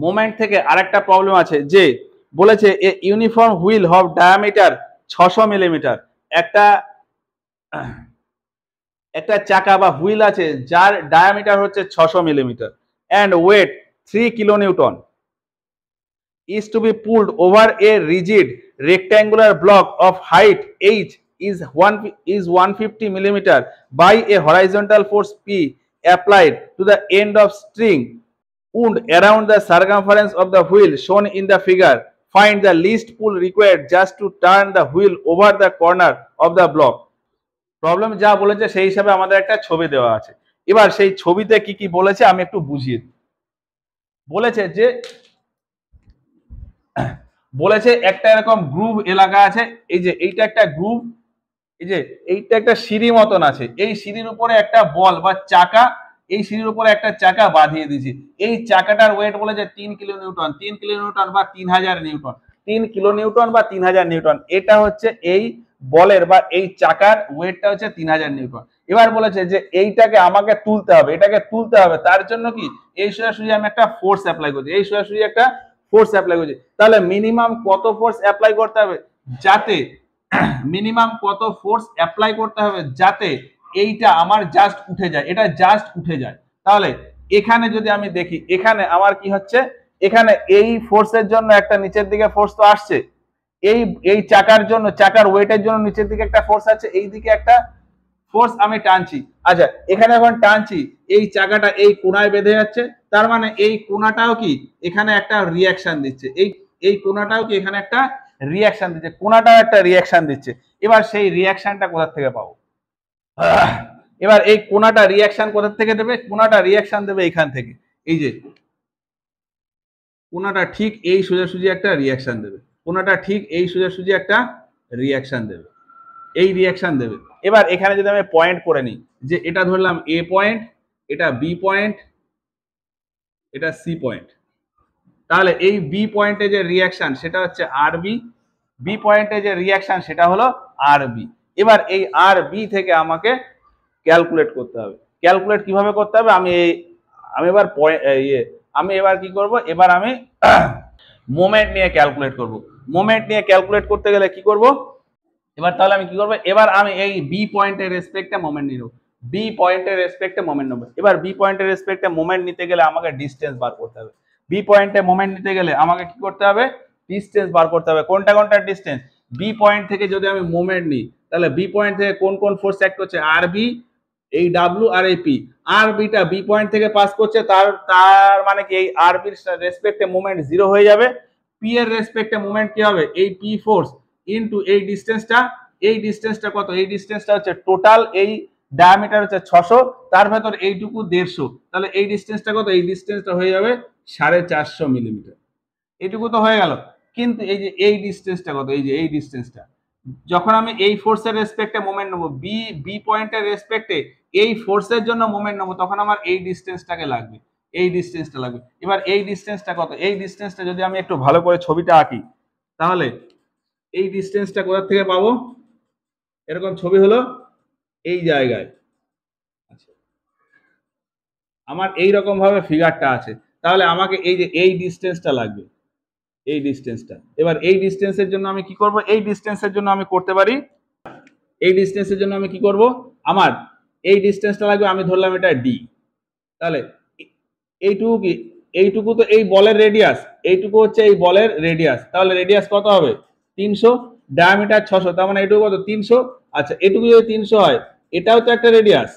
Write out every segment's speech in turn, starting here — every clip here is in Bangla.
মোমেন্ট থেকে আরেকটা প্রবলেম আছে যে বলেছে এ uniform wheel of diameter 600 millimetre. একটা একটা চাকা বা হুইল আছে যার ডায়ামিটার হচ্ছে 600 millimetre and weight 3 kilonewton is to be pulled over a rigid rectangular block of height h is 150 millimeter by a horizontal force P applied to the end of string wound around the circumference of the wheel shown in the figure. Find the least pull required just to turn the wheel over the corner of the block. Problem যা বলেছে সেই হিসাবে আমাদের একটা ছবি দেওয়া আছে। এবার সেই ছবিতে কি কি বলেছে আমি একটু বুঝিয়ে দিই। বলেছে যে একটা এরকম গ্রুভ এলাকা আছে, এই যে এইটা একটা গ্রুভ, এই যে এইটা একটা সিঁড়ি মতন আছে, এই সিঁড়ির উপরে একটা বল বা চাকা, এই সিঁড়ির উপরে একটা চাকা বাঁধিয়ে দিয়েছি। এই চাকাটার ওয়েট বলেছে 3 কিলো নিউটন, 3 কিলো নিউটন বা 3000 নিউটন, 3 কিলো নিউটন বা 3000 নিউটন। এটা হচ্ছে এই বলের বা এই চাকার ওয়েটটা হচ্ছে 3000 নিউটন। এবার বলেছে যে এইটাকে আমাকে তুলতে হবে, এটাকে তুলতে হবে, তার জন্য কি এই সোজাসুজি আমি একটা ফোর্স অ্যাপ্লাই করছি, এই সোজাসুজি একটা ফোর্স অ্যাপ্লাই করছি। তাহলে মিনিমাম কত ফোর্স অ্যাপ্লাই করতে হবে যাতে মিনিমাম কত ফোর্স অ্যাপ্লাই করতে হবে যাতে এইটা আমার জাস্ট উঠে যায়, এটা জাস্ট উঠে যায়। তাহলে এখানে যদি আমি দেখি, এখানে আমার কি হচ্ছে, এখানে এই ফোর্সের জন্য একটা নিচের দিকে ফোর্স তো আসছে, এই এই চাকার জন্য, চাকার ওয়েটের জন্য নিচের দিকে একটা ফোর্স আছে, এই দিকে একটা ফোর্স আমি টানছি। আচ্ছা এখানে এখন টানছি, এই চাকাটা এই কোণায় বেঁধে যাচ্ছে, তার মানে এই কোণাটাও কি এখানে একটা রিয়াকশন দিচ্ছে, এই কোণাটাও কি এখানে একটা রিয়াকশন দিচ্ছে, কোণাটাও একটা রিয়াকশন দিচ্ছে। এবার সেই রিয়াকশনটা কোথা থেকে পাবো? এবার এই কোণাটা রিয়াকশন কোথা থেকে দেবে? কোণাটা রিয়াকশন দেবে এখান থেকে, এই যে কোণাটা ঠিক এই সোজাসুজি একটা রিয়াকশন দেবে, কোণাটা ঠিক এই সোজাসুজি একটা রিয়াকশন দেবে, এই রিয়াকশন দেবে। এবার এখানে যদি আমি পয়েন্ট করে নিই, যে এটা ধরলাম এ পয়েন্ট, এটা বি পয়েন্ট, এটা সি পয়েন্ট, তাহলে এই বি পয়েন্টে যে রিয়াকশন সেটা হচ্ছে আর বি, বি পয়েন্টে যে রিয়াকশন সেটা হলো আর বি। এবার এই আর বি থেকে আমাকে ক্যালকুলেট করতে হবে। ক্যালকুলেট কিভাবে করতে হবে? আমি এবার কি করব, এবার আমি মোমেন্ট নিয়ে ক্যালকুলেট করব। মোমেন্ট নিয়ে ক্যালকুলেট করতে গেলে কি করব? এবার তাহলে আমি কি করব, এবার আমি এই বি পয়েন্টের রেসপেক্টে মোমেন্ট নিব, বি পয়েন্টের রেসপেক্টে মোমেন্ট নেব। এবার বি পয়েন্টের রেসপেক্টে মোমেন্ট নিতে গেলে আমাকে ডিসটেন্স বার করতে হবে, বি পয়েন্টে মোমেন্ট নিতে গেলে আমাকে কি করতে হবে? ডিসটেন্স বার করতে হবে। কোনটা কোনটা ডিসটেন্স? বি পয়েন্ট থেকে যদি আমি মোমেন্ট নিই তাহলে বি পয়েন্ট থেকে কোন কোন ফোর্স অ্যাক্ট করছে? আর বি, এই ডাব্লিউ আর এই পি। আর বিটা বি পয়েন্ট থেকে পাস করছে, তার মানে কি এই আর বির রেসপেক্টে মোমেন্ট 0 হয়ে যাবে। পি এর রেসপেক্টে মোমেন্ট কি হবে? এই পি ফোর্স ইনটু এই ডিসটেন্সটা, এই ডিসটেন্সটা কত? এই ডিসটেন্সটা হচ্ছে টোটাল, এই ডায়ামিটার হচ্ছে 600, তার ভেতর এইটুকু 150, তাহলে এই ডিসটেন্সটা কত? এই ডিসটেন্সটা হয়ে যাবে 450 মিলিমিটার। এইটুকু তো হয়ে গেল, কিন্তু এই যে এই ডিসটেন্সটা কত? এই যে এই ডিসটেন্সটা, যখন আমি এই ফোর্সের রেসপেক্টে মোমেন্ট নেবো, বি পয়েন্টের রেসপেক্টে এই ফোর্সের জন্য মোমেন্ট নেবো, তখন আমার এই ডিসটেন্সটাকে লাগবে, এই ডিসটেন্সটা লাগবে। এবার এই ডিসটেন্সটা কত? এই ডিসটেন্সটা যদি আমি একটু ভালো করে ছবিটা আঁকি, তাহলে এই ডিসটেন্সটা কোথা থেকে পাবো? এরকম ছবি হলো এই জায়গায়, আচ্ছা আমার এই রকম ভাবে ফিগারটা আছে, তাহলে আমাকে এই যে এই ডিসটেন্সটা লাগবে, এই ডিসটেন্সটা। এবার এই ডিসটেন্সের জন্য আমি কি করব? এই ডিসটেন্সের জন্য আমি করতে পারি, এই ডিসটেন্সের জন্য আমি কি করব, আমার এই ডিসটেন্সটা লাগবে, আমি ধরলাম এটা ডি। তাহলে এইটুকু কি? এইটুকু তো এই বলের রেডিয়াস, এইটুকু হচ্ছে এই বলের রেডিয়াস, তাহলে রেডিয়াস কত হবে? 300, ডায়ামিটার 600, তার মানে এইটুকু কত? 300। আচ্ছা এটুকু যদি 300 হয়, এটাও তো একটা রেডিয়াস,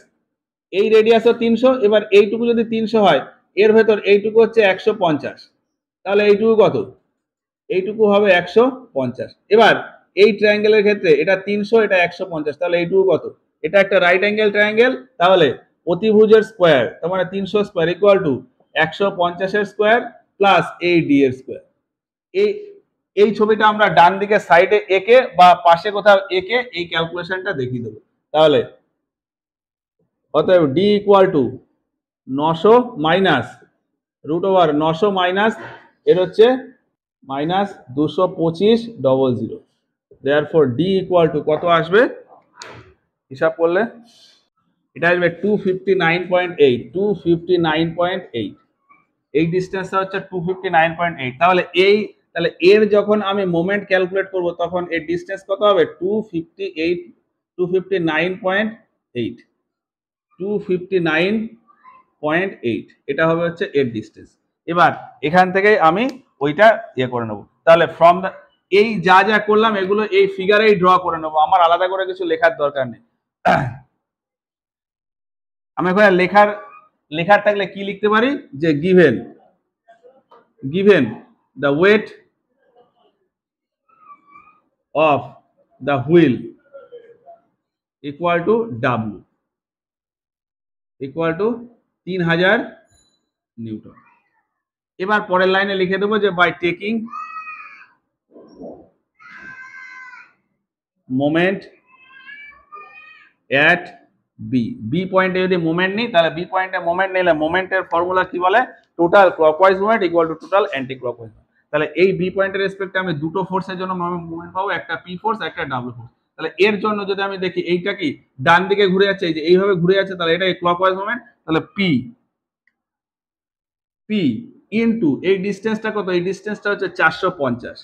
এই রেডিয়াসও 300। এবার এইটুকু যদি 300 হয়, এর ভেতর এইটুকু হচ্ছে 150, তাহলে এইটুকু কত? এইটুকু হবে 150। এবার এই ট্রায়াঙ্গেলের ক্ষেত্রে এটা 300, এটা 150, তাহলে এইটুকু কত? এটা একটা রাইট অ্যাঙ্গেল ট্রায়াঙ্গেল, তাহলে অতিভুজের স্কোয়ার, তার মানে 300 স্কোয়ার ইকুয়াল টু 150 এর স্কোয়ার প্লাস এই ডি এর স্কোয়ার। এই এই ছবিটা আমরা ডান দিকে সাইডে এঁকে বা পাশে কোথাও এঁকে এই ক্যালকুলেশনটা দেখিয়ে দেবো। তাহলে অতএব D equal to 900 minus root over 900 minus এর হচ্ছে minus 225 therefore D equal to কত আসবে হিসাব করলে? এটা আসবে 259.8, 259.8। এই ডিস্টেন্সটা হচ্ছে 259.8। তাহলে এর যখন আমি মোমেন্ট ক্যালকুলেট করব তখন এর ডিস্টেন্স কত হবে? 259.8 259.8 এটা হবে হচ্ছে এর ডিস্টেন্স। এবার এখান থেকে আমি ওইটা করে নেব। তাহলে ফ্রম দ্য এই যা যা করলাম এগুলো এই ফিগারেই ড্র করে নেব, আমার আলাদা করে কিছু লেখার দরকার নেই। আমি এখানে লেখার থাকলে কি লিখতে পারি যে given the weight of the wheel equal to W equal to 3000 newton. এবার পরের লাইনে লিখে দেবো যে by taking moment at B পয়েন্টে যদি মোমেন্ট নিই তাহলে বি পয়েন্টে মোমেন্ট নিলে মোমেন্টের ফর্মুলা কি বলে? Total clockwise moment equal to total anti clockwise. তাহলে এই বি পয়েন্টের রেসপেক্টে আমি দুটো ফোর্সের জন্য মোমেন্ট পাবো, একটা পি ফোর্স একটা ডাব্লিউ ফোর্স। তাহলে এর জন্য যদি আমি দেখি এইটা কি ডান দিকে ঘুরে যাচ্ছে, এই যে এইভাবে ঘুরে যাচ্ছে, তাহলে এটা ক্লকওয়াইজ মোমেন্ট। তাহলে পি ইনটু এই ডিস্টেন্সটা কত? এই ডিস্টেন্সটা হচ্ছে 450,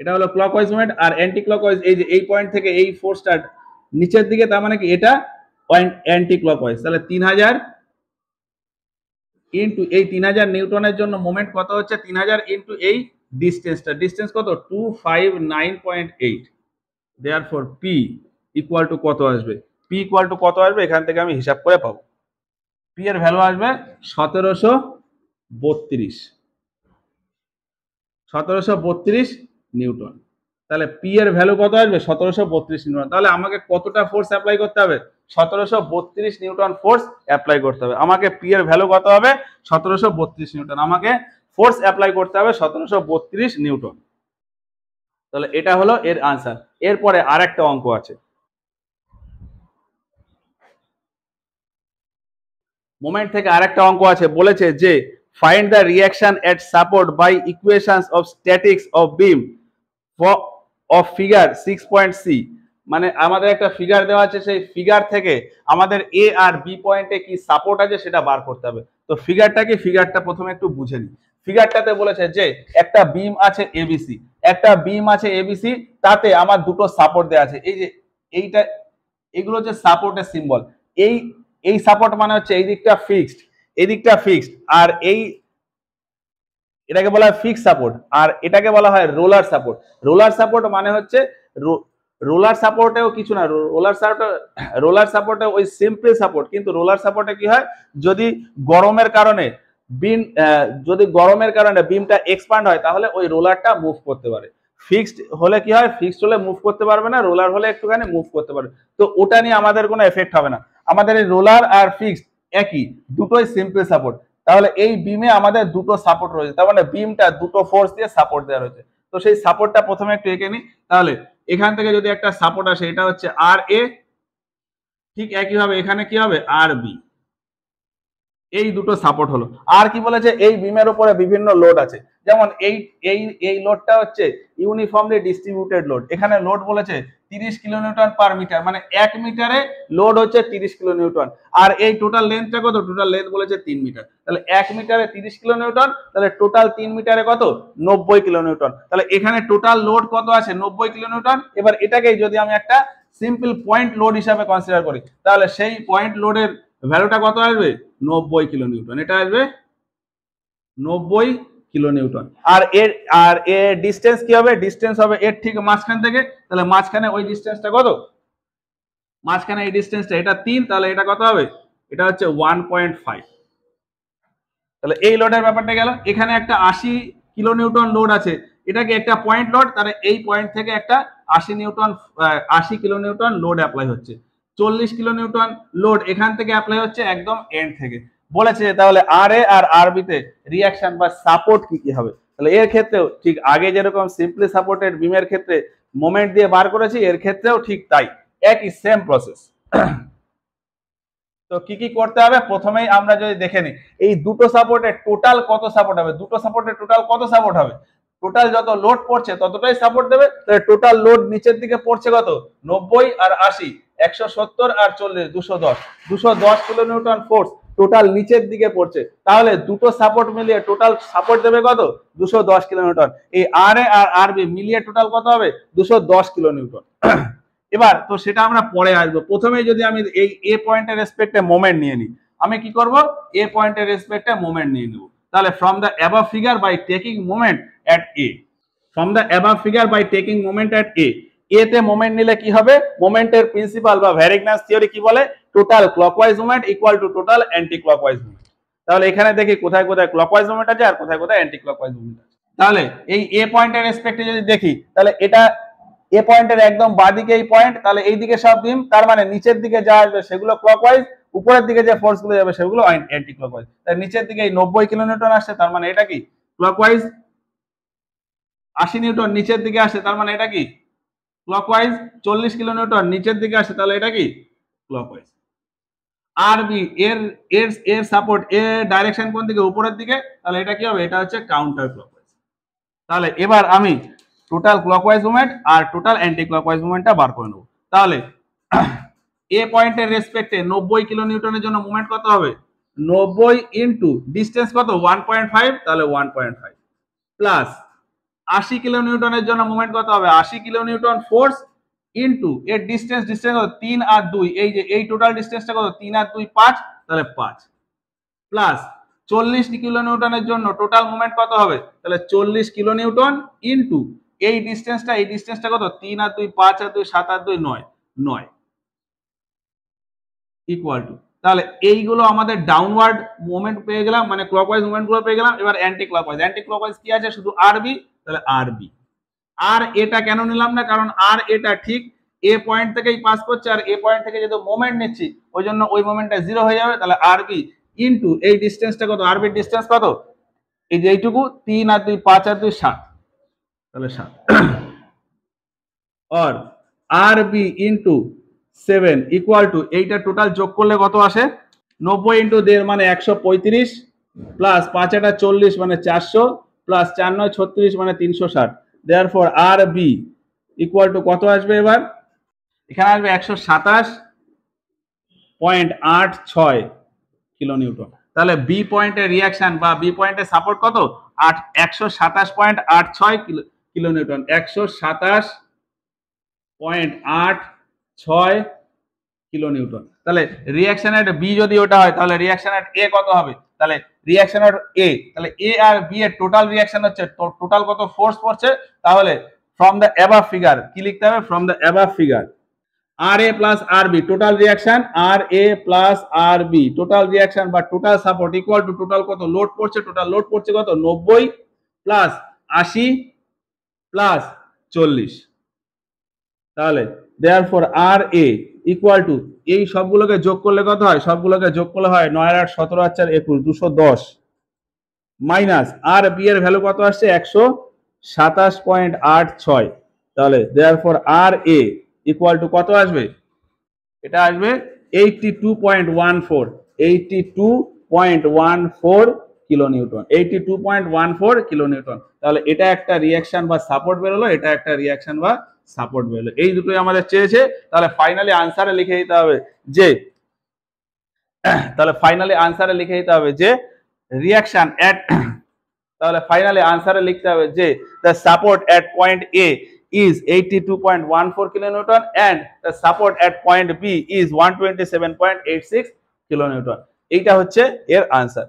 এটা হলো ক্লকওয়াইজ মোমেন্ট। আর অ্যান্টি ক্লকওয়াইজ এই যে এই পয়েন্ট থেকে এই ফোর্সটা নিচের দিকে, তার মানে কি এটা অ্যান্টি ক্লকওয়াইজ। তাহলে 3000 ইনটু এই 3000 নিউটনের জন্য মোমেন্ট কত হচ্ছে? 3000 ইনটু এই ডিস্টেন্স কত? 259.8। দেয়ারফর পি ইকুয়াল টু কত আসবে? পি ইকুয়াল টু কত আসবে এখান থেকে আমি হিসাব করে পাবো। পি এর ভ্যালু আসবে 1732 নিউটন। তাহলে পি এর ভ্যালু কত আসবে? 1732 নিউটন। তাহলে আমাকে কতটা ফোর্স অ্যাপ্লাই করতে হবে? 1732 নিউটন ফোর্স অ্যাপ্লাই করতে হবে। আমাকে পি এর ভ্যালু কত হবে? 1732 নিউটন। আমাকে ফোর্স অ্যাপ্লাই করতে হবে 1732 নিউটন। তাহলে এটা হলো এর আনসার। এরপরে আরেকটা অঙ্ক আছে। মোমেন্ট থেকে আরেকটা অঙ্ক আছে, বলেছে যে find the reaction at support by equations of statics of beam of figure 6.c। মানে আমাদের একটা ফিগার দেওয়া আছে, সেই ফিগার থেকে আমাদের এ আর বি পয়েন্টে কি সাপোর্ট আছে সেটা বার করতে হবে। তো ফিগারটা প্রথমে একটু বুঝে নিই। ফিগারটাতে বলেছে যে একটা বিম আছে এবিসি, তাতে আমার দুটো সাপোর্ট দেওয়া আছে। এই যে এইগুলো হচ্ছে সাপোর্টের সিম্বল। এই সাপোর্ট মানে হচ্ছে এই দিকটা ফিক্সড, আর এটাকে বলা হয় ফিক্সড সাপোর্ট, আর এটাকে বলা হয় রোলার সাপোর্ট মানে হচ্ছে রোলার সাপোর্টেও কিছু না, রোলার সাপোর্টে ওই সিম্পল সাপোর্ট, কিন্তু রোলার সাপোর্টে কি হয়, যদি গরমের কারণে বিমটা এক্সপান্ড হয় তাহলে ওই রোলারটা মুভ করতে পারে। ফিক্সড হলে কি হয়? ফিক্সড হলে মুভ করতে পারবে না, রোলার হলে একটুখানি মুভ করতে পারবে। তো ওটা নিয়ে আমাদের কোনো এফেক্ট হবে না। আমাদের এই রোলার আর ফিক্সড একই, দুটোই সিম্পল সাপোর্ট। তাহলে এই বিমে আমাদের দুটো সাপোর্ট রয়েছে, তার মানে বিমটা দুটো ফোর্স দিয়ে সাপোর্ট দেওয়া রয়েছে। তো সেই সাপোর্টটা প্রথমে একটু এঁকে নিই। তাহলে এখান থেকে যদি একটা সাপোর্ট আসে, এটা হচ্ছে আর এ, ঠিক একইভাবে এখানে কি হবে? আর বি। এই দুটো সাপোর্ট হলো। আর কি বলেছে? এই বিমের উপরে বিভিন্ন লোড আছে, যেমন এই লোডটা হচ্ছে ইউনিফর্মলি ডিস্ট্রিবিউটেড লোড। এখানে লোড বলেছে 30 কিলোনিউটন পার মিটার, মানে 1 মিটারে লোড হচ্ছে 30 কিলোনিউটন। আর এই টোটাল লেন্থটা কত? টোটাল লেন্থ বলেছে 3 মিটার। তাহলে 1 মিটারে 30 কিলোনিউটন, তাহলে টোটাল 3 মিটারে কত? 90 কিলোনিউটন। তাহলে এখানে টোটাল লোড কত আছে? 90 কিলোনিউটন। এবার এটাকে যদি আমি একটা সিম্পল পয়েন্ট লোড হিসাবে কনসিডার করি, তাহলে সেই পয়েন্ট লোডের ভ্যালুটা কত আসবে? 90 কিলোনিউটন। এটা আসবে 90 কিলোনিউটন। আর এর ডিসটেন্স কি হবে? ডিসটেন্স হবে এর ঠিক মাঝখান থেকে। তাহলে মাঝখানে ওই ডিসটেন্সটা কত? মাঝখানে এই ডিসটেন্সটা এটা 3, তাহলে এটা কত হবে? এটা হচ্ছে 1.5। তাহলে এই লোডের ব্যাপারটা গেল। এখানে একটা 80 কিলোনিউটন লোড আছে, এটাকে একটা পয়েন্ট লোড, তাহলে এই পয়েন্ট থেকে একটা 80 কিলোনিউটন লোড অ্যাপ্লাই হচ্ছে। 40 কিলোনিউটন লোড এখান থেকে অ্যাপ্লাই হচ্ছে একদম এন্ড থেকে। বলেছে তাহলে আর এ আর আর বি তে রিঅ্যাকশন বা সাপোর্ট কি কি হবে। তাহলে এর ক্ষেত্রেও ঠিক আগে যেরকম সিম্পলি সাপোর্টেড বিমের ক্ষেত্রে মোমেন্ট দিয়ে বার করেছি, এর ক্ষেত্রেও ঠিক তাই, একই সেম প্রসেস। তো কি কি করতে হবে? প্রথমেই আমরা যদি দেখে নিই, এই দুটো সাপোর্টের টোটাল কত সাপোর্ট হবে? টোটাল যত লোড পড়ছে ততটাই সাপোর্ট দেবে। তাহলে টোটাল লোড নিচের দিকে পড়ছে কত? 90 আর 80, 170 আর 40, 210 কিলোনিউটন ফোর্স। টোটাল নিচের দিকে পড়ছে, তাহলে দুটো সাপোর্ট মিলিয়ে টোটাল সাপোর্ট দেবে কত 210 কিলোনিউটন। এই আর এ আর আর বি মিলিয়ে টোটাল কত হবে 210 কিলোনিউটন। এবার তো সেটা আমরা পরে আসবো, প্রথমেই যদি আমি এই এ পয়েন্টের রেসপেক্টে মোমেন্ট নিয়ে নিই, আমি কি করব এ পয়েন্টের রেসপেক্টে মোমেন্ট নিয়ে নেব। তাহলে from the above figure by taking moment at A, from the above figure by taking moment at A, A তে মোমেন্ট নিলে কি হবে, মোমেন্টের প্রিন্সিপাল বা ভ্যারিগনাস থিওরি কি বলে, total clockwise moment equal to total anti clockwise moment. তাহলে এখানে দেখি কোথায় কোথায় ক্লকওয়াইজ মোমেন্ট আছে আর কোথায় কোথায় অ্যান্টি ক্লকওয়াইজ মোমেন্ট আছে। তাহলে এই এ পয়েন্টের রেসপেক্টে যদি দেখি, তাহলে এটা এ পয়েন্টের একদম বাঁদিকে এই পয়েন্ট, তাহলে এই দিকে সব বিম, তার মানে নিচের দিকে যা আসবে সেগুলো ক্লকওয়াইজ, উপরের দিকে যে ফোর্স গুলো যাবে সেগুলো অ্যান্টি ক্লকওয়াইজ। তাই নিচের দিকে এই 90 কিলোনিউটন আসছে, তার মানে এটা কি ক্লকওয়াইজ। 80 নিউটন নিচের দিকে আসে, তার মানে এটা কি ক্লকওয়াইজ। 40 কিলোনিউটন নিচের দিকে আসে, তাহলে এটা কি ক্লকওয়াইজ। আর বি এর এর এর সাপোর্ট এর ডাইরেকশন কোন দিকে, উপরের দিকে, তাহলে এটা কি হবে, এটা হচ্ছে কাউন্টার ক্লকওয়াইজ। তাহলে এবার আমি টোটাল ক্লকওয়াইজ মুভমেন্ট আর টোটাল অ্যান্টি ক্লকওয়াইজ মুভমেন্টটা বার করে নেব। তাহলে এ পয়েন্টের রেসপেক্টে 90 কিলোনিউটনের জন্য মুভমেন্ট কত হবে, 90 ইনটু ডিসটেন্স কত 1.5, তাহলে 1.5 প্লাস 80 কিলোনিউটনের জন্য মুভমেন্ট কত হবে, 80 কিলোনিউটন ফোর্স ইনটু এর ডিসটেন্স, ডিসটেন্স কত 3 আর 2, এই যে এই টোটাল ডিসটেন্সটা কত 3 আর 2 5, তাহলে 5 প্লাস 40 কিলোনিউটনের জন্য টোটাল মুভমেন্ট কত হবে, তাহলে 40 কিলোনিউটন ইনটু এই ডিসটেন্সটা কত 3 আর 2 5 আর 2 7 আর 2 9 ইকুয়াল টু, তাহলে এইগুলো আমাদের ডাউনওয়ার্ড মুভমেন্ট পেয়ে গেলাম, মানে ক্লকওয়াইজ মুভমেন্ট গুলো পেয়ে গেলাম। এবার অ্যান্টি ক্লকওয়াইজ কি আছে, শুধু আরবি, তাহলে আরবি। আর এটা কেন নিলাম না, কারণ আর এটা ঠিক এ পয়েন্ট থেকেই পাস করছে, আর এ পয়েন্ট থেকে যেহেতু মোমেন্ট নিচ্ছি ওই জন্য ওই মোমেন্টটা জিরো হয়ে যাবে। তাহলে আরবি ইনটু এই ডিসটেন্সটা কত, আরবির ডিসটেন্স কত, এই যে এইটুকু 3 আর 2 5 আর 2 7, তাহলে 7 আর আরবি ইনটু 7 ইকুয়াল টু, এইটা টোটাল যোগ করলে কত আসে, 90 ইনটু 1.5 মানে 135 প্লাস 5 এটা 40 মানে 400 প্লাস 4 9 36 মানে 360। Therefore R B equal to কত আসবে, এবার এখানে আসবে 127.86 কিলোনিউটন। তাহলে বি পয়েন্টের রিয়াকশন বা বি পয়েন্টের সাপোর্ট কত 127.86 কিলোনিউটন, 127.86 কিলোনিউটন। তাহলে রিয়াকশন এট বি যদি ওটা হয়, তাহলে রিয়াকশন এট এ কত হবে, তাহলে রিয়াকশন এট এ, তাহলে এ আর বি এর টোটাল রিয়াকশন হচ্ছে টোটাল কত ফোর্স পড়ছে, তাহলে ফ্রম দ্য অ্যাবাভ ফিগার কি লিখতে হবে, from the above figure R A plus R B total reaction, R A plus R B total reaction বা total support equal to total কত লোড পড়ছে, টোটাল লোড পড়ছে কত 90 প্লাস 80 প্লাস 40। তাহলে therefore R A equal to, এই সবগুলোকে যোগ করলে কত হয়, সবগুলোকে যোগ করলে হয় 9 8 17 8 4 21 210 মাইনাস আর বি এর ভ্যালু কত আসছে 127.86। তাহলে therefore R A equal to কত আসবে, এটা আসবে 82.14 কিলোনিউটন, 82.14 কিলোনিউটন। তাহলে এটা একটা রিয়াকশন বা সাপোর্ট বেরোলো, এটা একটা রিয়াকশন বা সাপোর্ট বেরোলো, এই দুটোই আমাদের চেয়েছে। তাহলে ফাইনালি আনসারে লিখে দিতে হবে যে, তাহলে ফাইনালি আনসারে লিখে দিতে হবে যে রিয়াকশন এট, তাহলে ফাইনালি আনসারে লিখতে হবে যে the support at point A is 82.14 kilonewton and the support at point B is 127.86 kilonewton। এইটা হচ্ছে এর আনসার।